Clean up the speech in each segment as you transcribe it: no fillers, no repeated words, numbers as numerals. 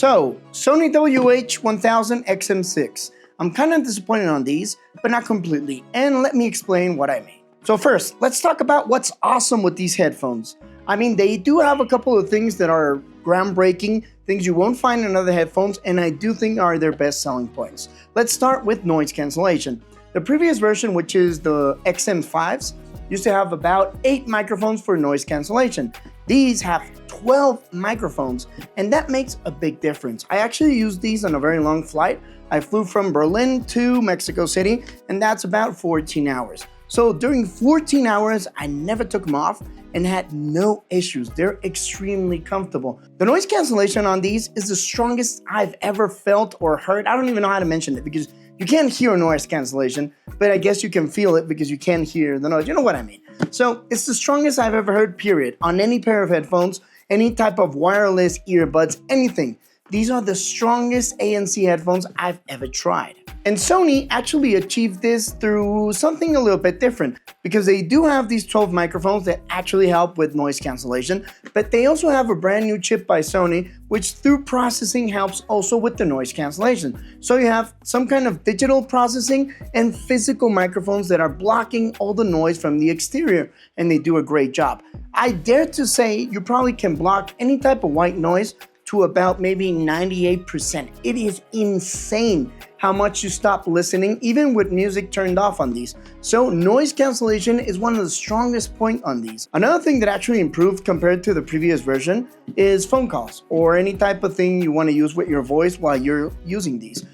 So, Sony WH-1000XM6. I'm kind of disappointed on these, but not completely, and let me explain what I mean. So first, let's talk about what's awesome with these headphones. I mean, they do have a couple of things that are groundbreaking, things you won't find in other headphones, and I do think are their best selling points. Let's start with noise cancellation. The previous version, which is the XM5s, used to have about 8 microphones for noise cancellation. These have 12 microphones, and that makes a big difference. I actually used these on a very long flight. I flew from Berlin to Mexico City, and that's about 14 hours. So during 14 hours, I never took them off and had no issues. They're extremely comfortable. The noise cancellation on these is the strongest I've ever felt or heard. I don't even know how to mention it because you can't hear noise cancellation, but I guess you can feel it because you can't hear the noise. You know what I mean? So it's the strongest I've ever heard, period, on any pair of headphones, any type of wireless earbuds, anything. These are the strongest ANC headphones I've ever tried. And Sony actually achieved this through something a little bit different because they do have these 12 microphones that actually help with noise cancellation, but they also have a brand new chip by Sony, which through processing helps also with the noise cancellation. So you have some kind of digital processing and physical microphones that are blocking all the noise from the exterior, and they do a great job. I dare to say you probably can block any type of white noise to about maybe 98%. It is insane how much you stop listening, even with music turned off on these. So noise cancellation is one of the strongest points on these. Another thing that actually improved compared to the previous version is phone calls or any type of thing you want to use with your voice while you're using these.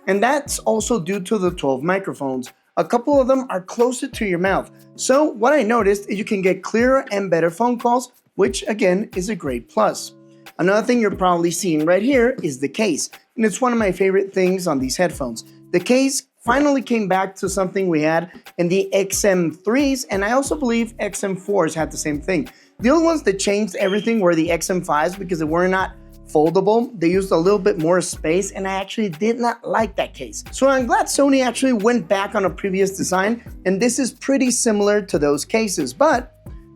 And that's also due to the 12 microphones. A couple of them are closer to your mouth. So what I noticed is you can get clearer and better phone calls, which again is a great plus. Another thing you're probably seeing right here is the case, and it's one of my favorite things on these headphones. The case finally came back to something we had in the XM3s, and I also believe XM4s had the same thing. The only ones that changed everything were the XM5s because they were not foldable. They used a little bit more space, and I actually did not like that case. So I'm glad Sony actually went back on a previous design, and this is pretty similar to those cases. But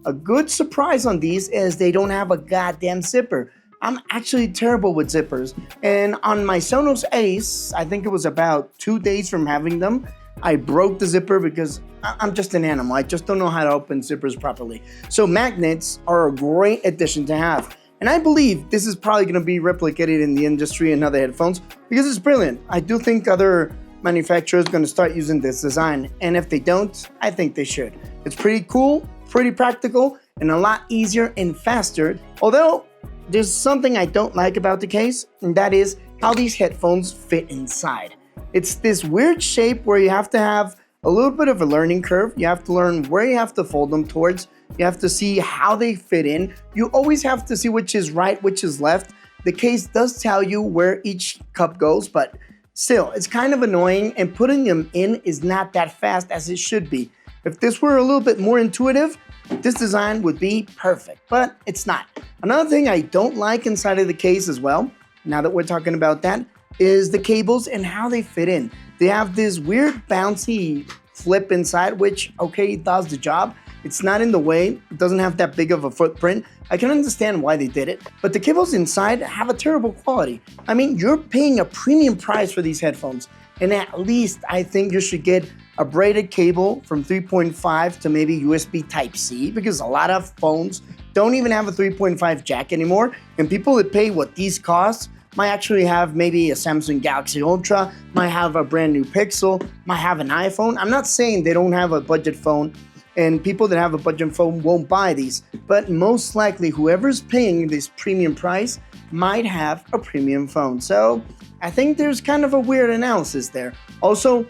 a good surprise on these is they don't have a goddamn zipper. I'm actually terrible with zippers, and on my Sonos Ace, I think it was about 2 days from having them, I broke the zipper because I'm just an animal. I just don't know how to open zippers properly. So magnets are a great addition to have, and I believe this is probably going to be replicated in the industry and other headphones because it's brilliant. I do think other manufacturers are going to start using this design, and if they don't, I think they should. It's pretty cool, pretty practical, and a lot easier and faster, although there's something I don't like about the case, and that is how these headphones fit inside. It's this weird shape where you have to have a little bit of a learning curve. You have to learn where you have to fold them towards. You have to see how they fit in. You always have to see which is right, which is left. The case does tell you where each cup goes, but still, it's kind of annoying, and putting them in is not that fast as it should be. If this were a little bit more intuitive, this design would be perfect, but it's not. Another thing I don't like inside of the case as well, now that we're talking about that, is the cables and how they fit in. They have this weird bouncy flip inside, which, okay, does the job. It's not in the way. It doesn't have that big of a footprint. I can understand why they did it, but the cables inside have a terrible quality. I mean, you're paying a premium price for these headphones, and at least I think you should get a braided cable from 3.5 to maybe USB Type-C, because a lot of phones don't even have a 3.5 jack anymore, and people that pay what these cost might actually have maybe a Samsung Galaxy Ultra, might have a brand new Pixel, might have an iPhone. I'm not saying they don't have a budget phone, and people that have a budget phone won't buy these, but most likely whoever's paying this premium price might have a premium phone. So I think there's kind of a weird analysis there. Also,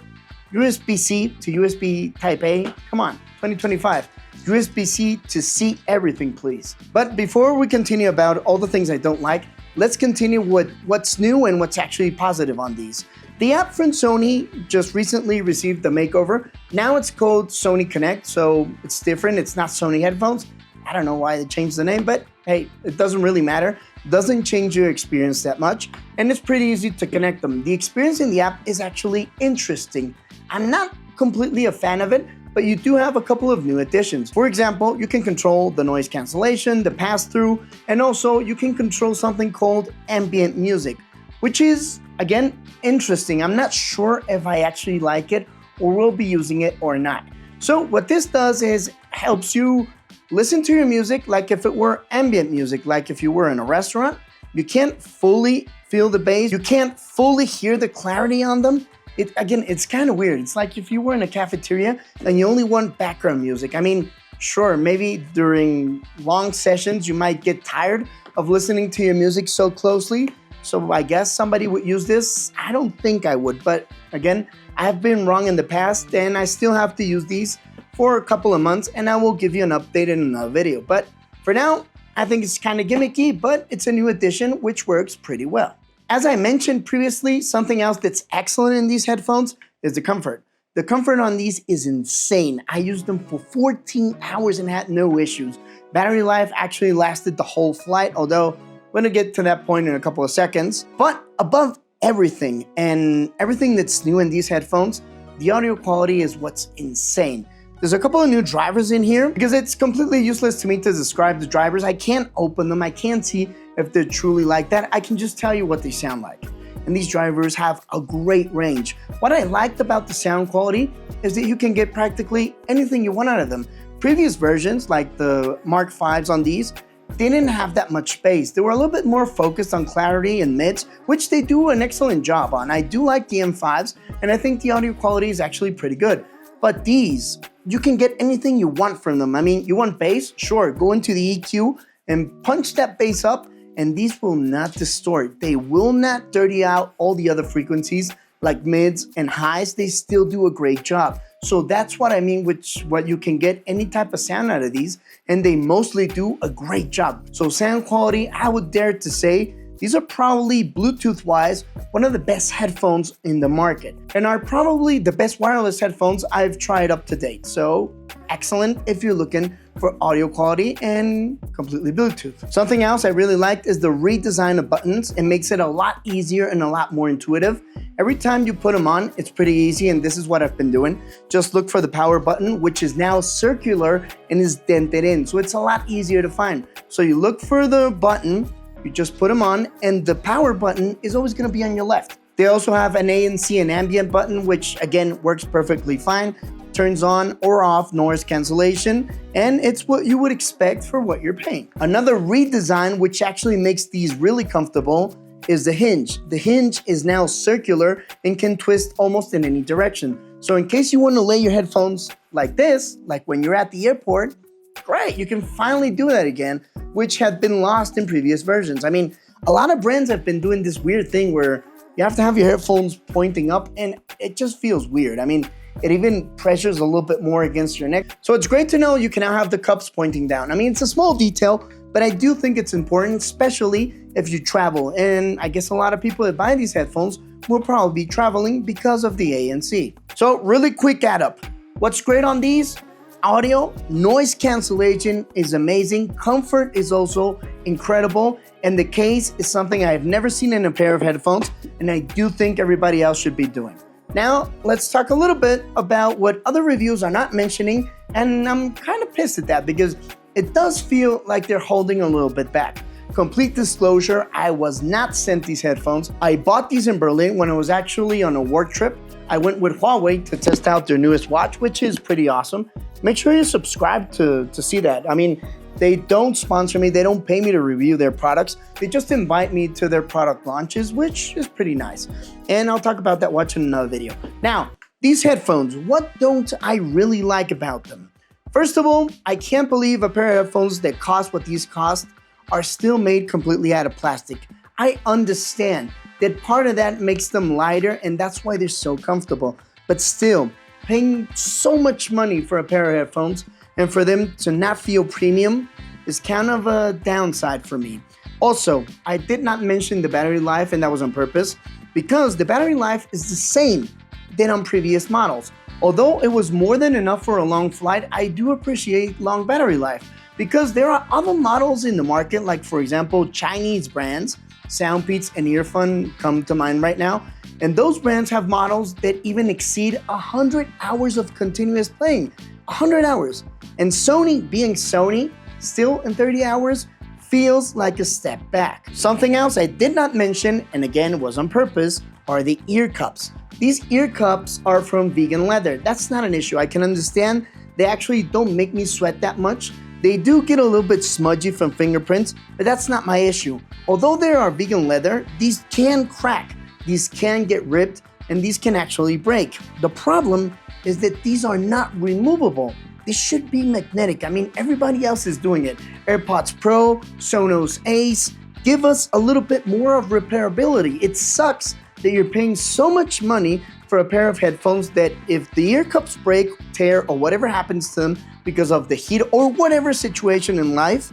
USB-C to USB Type-A, come on, 2025. USB-C to C everything, please. But before we continue about all the things I don't like, let's continue with what's new and what's actually positive on these. The app from Sony just recently received a makeover. Now it's called Sony Connect, so it's different. It's not Sony headphones. I don't know why they changed the name, but hey, it doesn't really matter. Doesn't change your experience that much, and it's pretty easy to connect them. The experience in the app is actually interesting. I'm not completely a fan of it, but you do have a couple of new additions. For example, you can control the noise cancellation, the pass-through, and also you can control something called ambient music, which is, again, interesting. I'm not sure if I actually like it or will be using it or not. So what this does is helps you listen to your music like if it were ambient music, like if you were in a restaurant. You can't fully feel the bass. You can't fully hear the clarity on them. It's kind of weird. It's like if you were in a cafeteria and you only want background music. I mean, sure, maybe during long sessions, you might get tired of listening to your music so closely. So I guess somebody would use this. I don't think I would, but again, I've been wrong in the past and I still have to use these for a couple of months and I will give you an update in another video. But for now, I think it's kind of gimmicky, but it's a new addition which works pretty well. As I mentioned previously, something else that's excellent in these headphones is the comfort. The comfort on these is insane. I used them for 14 hours and had no issues. Battery life actually lasted the whole flight, although we're gonna get to that point in a couple of seconds. But above everything and everything that's new in these headphones, the audio quality is what's insane. There's a couple of new drivers in here because it's completely useless to me to describe the drivers. I can't open them. I can't see if they're truly like that. I can just tell you what they sound like. And these drivers have a great range. What I liked about the sound quality is that you can get practically anything you want out of them. Previous versions, like the Mark V's on these, they didn't have that much space. They were a little bit more focused on clarity and mids, which they do an excellent job on. I do like the M5s, and I think the audio quality is actually pretty good. But these, you can get anything you want from them. I mean, you want bass? Sure, go into the EQ and punch that bass up, and these will not distort. They will not dirty out all the other frequencies like mids and highs. They still do a great job. So that's what I mean with what you can get any type of sound out of these, and they mostly do a great job. So sound quality, I would dare to say, these are probably Bluetooth-wise one of the best headphones in the market and are probably the best wireless headphones I've tried up to date. So excellent if you're looking for audio quality and completely Bluetooth. Something else I really liked is the redesign of buttons. It makes it a lot easier and a lot more intuitive. Every time you put them on, it's pretty easy, and this is what I've been doing. Just look for the power button, which is now circular and is dented in, so it's a lot easier to find. So you look for the button, you just put them on, and the power button is always gonna be on your left. They also have an ANC and ambient button, which again works perfectly fine. Turns on or off noise cancellation, and it's what you would expect for what you're paying. Another redesign which actually makes these really comfortable is the hinge. The hinge is now circular and can twist almost in any direction. So in case you want to lay your headphones like this, like when you're at the airport, great, you can finally do that again, which had been lost in previous versions. I mean, a lot of brands have been doing this weird thing where you have to have your headphones pointing up, and it just feels weird. I mean, it even pressures a little bit more against your neck. So it's great to know you can now have the cups pointing down. I mean, it's a small detail, but I do think it's important, especially if you travel. And I guess a lot of people that buy these headphones will probably be traveling because of the ANC. So really quick add up. What's great on these? Audio, noise cancellation is amazing. Comfort is also incredible. And the case is something I've never seen in a pair of headphones, and I do think everybody else should be doing. Now, let's talk a little bit about what other reviews are not mentioning, and I'm kind of pissed at that because it does feel like they're holding a little bit back. Complete disclosure, I was not sent these headphones. I bought these in Berlin when I was actually on a work trip. I went with Huawei to test out their newest watch, which is pretty awesome. Make sure you subscribe to see that. I mean, they don't sponsor me, they don't pay me to review their products. They just invite me to their product launches, which is pretty nice. And I'll talk about that watch in another video. Now, these headphones, what don't I really like about them? First of all, I can't believe a pair of headphones that cost what these cost are still made completely out of plastic. I understand that part of that makes them lighter, and that's why they're so comfortable. But still, paying so much money for a pair of headphones and for them to not feel premium is kind of a downside for me. Also, I did not mention the battery life, and that was on purpose, because the battery life is the same than on previous models. Although it was more than enough for a long flight, I do appreciate long battery life because there are other models in the market, like for example, Chinese brands, Soundpeats and Earphone come to mind right now, and those brands have models that even exceed 100 hours of continuous playing, 100 hours. And Sony, being Sony, still in 30 hours, feels like a step back. Something else I did not mention, and again was on purpose, are the ear cups. These ear cups are from vegan leather. That's not an issue. I can understand. They actually don't make me sweat that much. They do get a little bit smudgy from fingerprints, but that's not my issue. Although they are vegan leather, these can crack, these can get ripped, and these can actually break. The problem is that these are not removable. This should be magnetic. I mean, everybody else is doing it. AirPods Pro, Sonos Ace, give us a little bit more of repairability. It sucks that you're paying so much money for a pair of headphones that if the ear cups break, tear, or whatever happens to them because of the heat or whatever situation in life,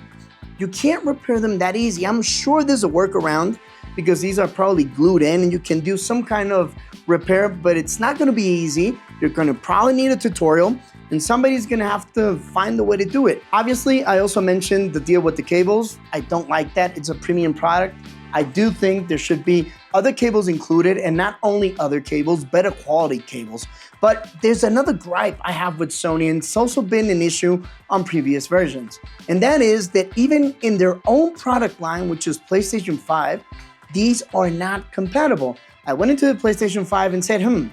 you can't repair them that easy. I'm sure there's a workaround because these are probably glued in and you can do some kind of repair, but it's not gonna be easy. You're gonna probably need a tutorial and somebody's gonna have to find the way to do it. Obviously, I also mentioned the deal with the cables. I don't like that. It's a premium product. I do think there should be other cables included, and not only other cables, better quality cables. But there's another gripe I have with Sony, and it's also been an issue on previous versions. And that is that even in their own product line, which is PlayStation 5, these are not compatible. I went into the PlayStation 5 and said,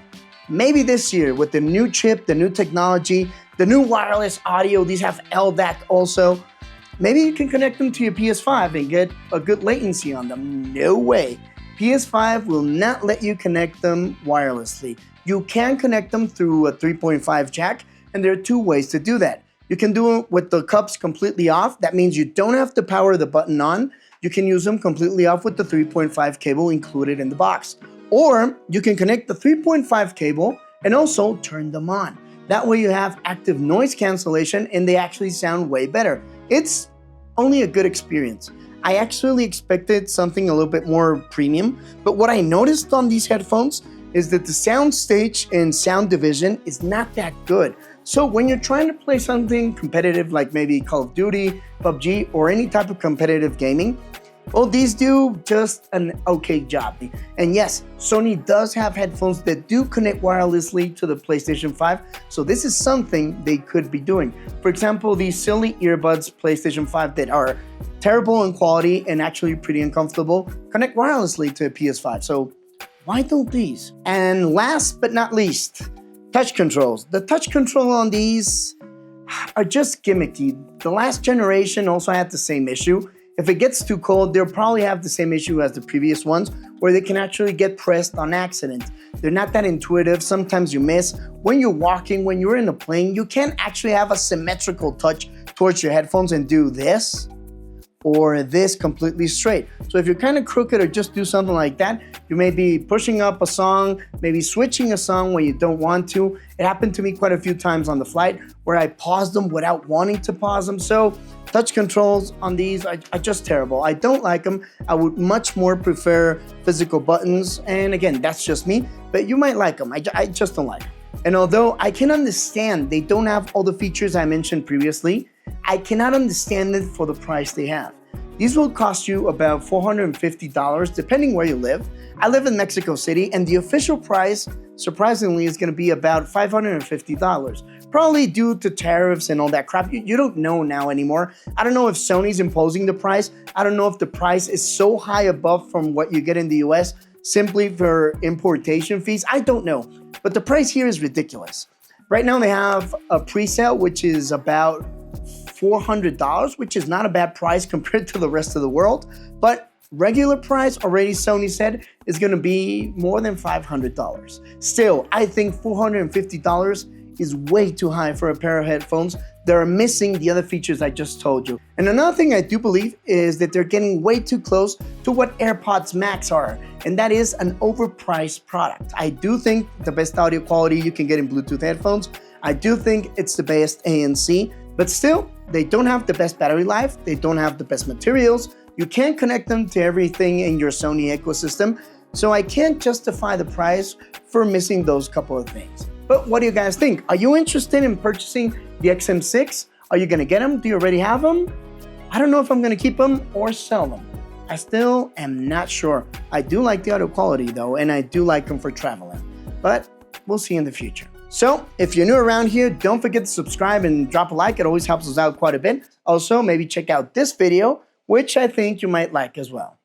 maybe this year with the new chip, the new technology, the new wireless audio, these have LDAC also, maybe you can connect them to your PS5 and get a good latency on them. No way. PS5 will not let you connect them wirelessly. You can connect them through a 3.5 jack, and there are two ways to do that. You can do it with the cups completely off. That means you don't have to power the button on. You can use them completely off with the 3.5 cable included in the box. Or you can connect the 3.5 cable and also turn them on. That way you have active noise cancellation and they actually sound way better. It's only a good experience. I actually expected something a little bit more premium, but what I noticed on these headphones is that the sound stage and sound division is not that good. So when you're trying to play something competitive like maybe Call of Duty, PUBG, or any type of competitive gaming, well, these do just an okay job. And yes, Sony does have headphones that do connect wirelessly to the PlayStation 5, so this is something they could be doing. For example, these silly earbuds PlayStation 5 that are terrible in quality and actually pretty uncomfortable connect wirelessly to a PS5, so why don't these? And last but not least, touch controls. The touch control on these are just gimmicky. The last generation also had the same issue. If it gets too cold, they'll probably have the same issue as the previous ones, where they can actually get pressed on accident. They're not that intuitive. Sometimes you miss. When you're walking, when you're in a plane, you can't actually have a symmetrical touch towards your headphones and do this or this completely straight. So if you're kind of crooked or just do something like that, you may be pushing up a song, maybe switching a song when you don't want to. It happened to me quite a few times on the flight where I paused them without wanting to pause them. So touch controls on these are just terrible. I don't like them. I would much more prefer physical buttons. And again, that's just me, but you might like them. I just don't like them. And although I can understand they don't have all the features I mentioned previously, I cannot understand it for the price they have. These will cost you about $450 depending where you live. I live in Mexico City and the official price, surprisingly, is going to be about $550. Probably due to tariffs and all that crap. You don't know now anymore. I don't know if Sony's imposing the price. I don't know if the price is so high above from what you get in the US simply for importation fees. I don't know. But the price here is ridiculous. Right now they have a pre-sale which is about $400, which is not a bad price compared to the rest of the world. But regular price, already Sony said, is going to be more than $500. Still, I think $450 is way too high for a pair of headphones that are missing the other features I just told you. And another thing I do believe is that they're getting way too close to what AirPods Max are, and that is an overpriced product. I do think the best audio quality you can get in Bluetooth headphones. I do think it's the best ANC, but still, they don't have the best battery life. They don't have the best materials. You can't connect them to everything in your Sony ecosystem, so I can't justify the price for missing those couple of things. But what do you guys think? Are you interested in purchasing the Xm6? Are you gonna get them? Do you already have them? I don't know if I'm gonna keep them or sell them. I still am not sure. I do like the audio quality though, and I do like them for traveling, but we'll see in the future. So if you're new around here, don't forget to subscribe and drop a like. It always helps us out quite a bit. Also, maybe check out this video which I think you might like as well.